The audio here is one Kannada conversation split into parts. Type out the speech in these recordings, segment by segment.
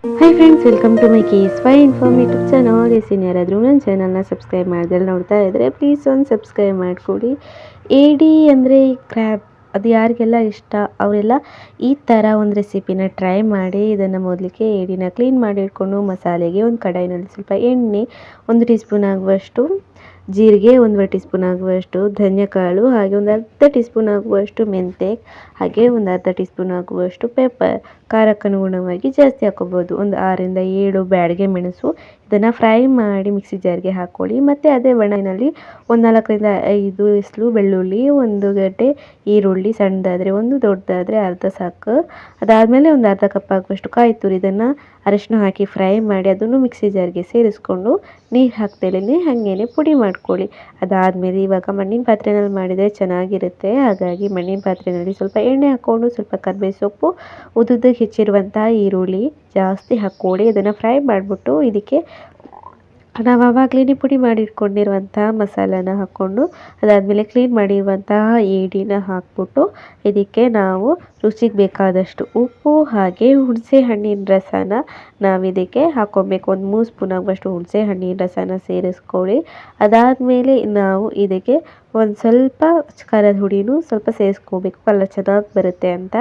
Hi friends, welcome to my KSY informative channel. ಯಾರಾದರೂ ನನ್ನ ಚಾನಲ್ನ ಸಬ್ಸ್ಕ್ರೈಬ್ ಮಾಡ್ದಲ್ಲಿ ನೋಡ್ತಾ ಇದ್ದರೆ ಪ್ಲೀಸ್ ಒಂದು ಸಬ್ಸ್ಕ್ರೈಬ್ ಮಾಡಿಕೊಡಿ. ಏಡಿ ಅಂದರೆ ಕ್ರ್ಯಾಬ್, ಅದು ಯಾರಿಗೆಲ್ಲ ಇಷ್ಟ ಅವರೆಲ್ಲ ಈ ಥರ ಒಂದು ರೆಸಿಪಿನ ಟ್ರೈ ಮಾಡಿ. ಇದನ್ನು ಮೊದಲಿಗೆ ಏಡಿನ ಕ್ಲೀನ್ ಮಾಡಿ ಇಟ್ಕೊಂಡು ಮಸಾಲೆಗೆ ಒಂದು ಕಡಾಯಿನಲ್ಲಿ ಸ್ವಲ್ಪ ಎಣ್ಣೆ, 1 ಟೀ ಸ್ಪೂನ್ ಆಗುವಷ್ಟು ಜೀರಿಗೆ, 1 ಟೀ ಸ್ಪೂನ್ ಆಗುವಷ್ಟು ಧನಿಯಕಾಳು, ಹಾಗೆ ಒಂದು ಅರ್ಧ ಟೀ ಸ್ಪೂನ್ ಆಗುವಷ್ಟು ಮೆಂತೆ, ಹಾಗೆ ಒಂದು ಅರ್ಧ ಟೀ ಸ್ಪೂನ್ ಆಗುವಷ್ಟು ಪೆಪ್ಪರ್. ಖಾರಕ್ಕನುಗುಣವಾಗಿ ಜಾಸ್ತಿ ಹಾಕೋಬೋದು. ಒಂದು 6ರಿಂದ 7 ಬ್ಯಾಡಗೆ ಮೆಣಸು. ಇದನ್ನು ಫ್ರೈ ಮಾಡಿ ಮಿಕ್ಸಿ ಜಾರ್ಗೆ ಹಾಕ್ಕೊಳ್ಳಿ. ಮತ್ತು ಅದೇ ಎಣ್ಣೆಯಲ್ಲಿ ಒಂದು 4ರಿಂದ 5 ಎಸ್ಲು ಬೆಳ್ಳುಳ್ಳಿ, 1 ಗಡ್ಡೆ ಈರುಳ್ಳಿ, ಸಣ್ಣದಾದರೆ 1, ದೊಡ್ಡದಾದರೆ ಅರ್ಧ ಸಾಕು. ಅದಾದಮೇಲೆ ಒಂದು ಅರ್ಧ ಕಪ್ ಆಗುವಷ್ಟು ಕಾಯಿ ತುರಿ, ಇದನ್ನು ಅರಿಶಿನ ಹಾಕಿ ಫ್ರೈ ಮಾಡಿ ಅದನ್ನು ಮಿಕ್ಸಿ ಜಾರ್ಗೆ ಸೇರಿಸ್ಕೊಂಡು ನೀರು ಹಾಕ್ತೇನೆ ಹಾಗೇನೆ ಪುಡಿ ಮಾಡ್ಕೊಳ್ಳಿ. ಅದಾದಮೇಲೆ ಇವಾಗ ಮಣ್ಣಿನ ಪಾತ್ರೆಯಲ್ಲಿ ಮಾಡಿದರೆ ಚೆನ್ನಾಗಿರುತ್ತೆ. ಹಾಗಾಗಿ ಮಣ್ಣಿನ ಪಾತ್ರೆಯಲ್ಲಿ ಸ್ವಲ್ಪ ಎಣ್ಣೆ ಹಾಕ್ಕೊಂಡು ಸ್ವಲ್ಪ ಕರಿಬೇವು ಸೊಪ್ಪು, ಉದ್ದುದ್ದಕ್ಕೆ ಹೆಚ್ಚಿರುವಂತಹ ಈರುಳ್ಳಿ ಜಾಸ್ತಿ ಹಾಕ್ಕೊಳ್ಳಿ. ಇದನ್ನು ಫ್ರೈ ಮಾಡಿಬಿಟ್ಟು ಇದಕ್ಕೆ ನಾವು ಆವಾಗಲೇ ಪುಡಿ ಮಾಡಿಟ್ಕೊಂಡಿರುವಂತಹ ಮಸಾಲಾನ ಹಾಕ್ಕೊಂಡು, ಅದಾದಮೇಲೆ ಕ್ಲೀನ್ ಮಾಡಿರುವಂತಹ ಏಡಿನ ಹಾಕ್ಬಿಟ್ಟು ಇದಕ್ಕೆ ನಾವು ರುಚಿಗೆ ಬೇಕಾದಷ್ಟು ಉಪ್ಪು ಹಾಗೆ ಹುಣಸೆ ಹಣ್ಣಿನ ರಸನ ನಾವು ಇದಕ್ಕೆ ಹಾಕ್ಕೊಬೇಕು. ಒಂದು 3 ಸ್ಪೂನ್ ಆಗುವಷ್ಟು ಹುಣಸೆ ಹಣ್ಣಿನ ರಸನ ಸೇರಿಸ್ಕೊಳ್ಳಿ. ಅದಾದಮೇಲೆ ನಾವು ಇದಕ್ಕೆ ಒಂದು ಸ್ವಲ್ಪ ಖಾರದ ಹುಡಿನೂ ಸ್ವಲ್ಪ ಸೇರಿಸ್ಕೋಬೇಕು, ಕಲರ್ ಚೆನ್ನಾಗಿ ಬರುತ್ತೆ ಅಂತ.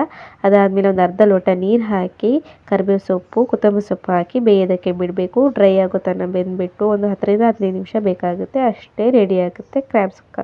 ಅದಾದಮೇಲೆ ಒಂದು ಅರ್ಧ ಲೋಟ ನೀರು ಹಾಕಿ ಕರಿಬೇವು ಸೊಪ್ಪು, ಕೊತ್ತಂಬರಿ ಸೊಪ್ಪು ಹಾಕಿ ಬೇಯೋದಕ್ಕೆ ಬಿಡಬೇಕು. ಡ್ರೈ ಆಗೋ ತನಕ ಬೆಂದ್ಬಿಟ್ಟು ಒಂದು 10ರಿಂದ 15 ನಿಮಿಷ ಬೇಕಾಗುತ್ತೆ. ಅಷ್ಟೇ, ರೆಡಿ ಆಗುತ್ತೆ ಕ್ರ್ಯಾಬ್ ಸುಕ್ಕ.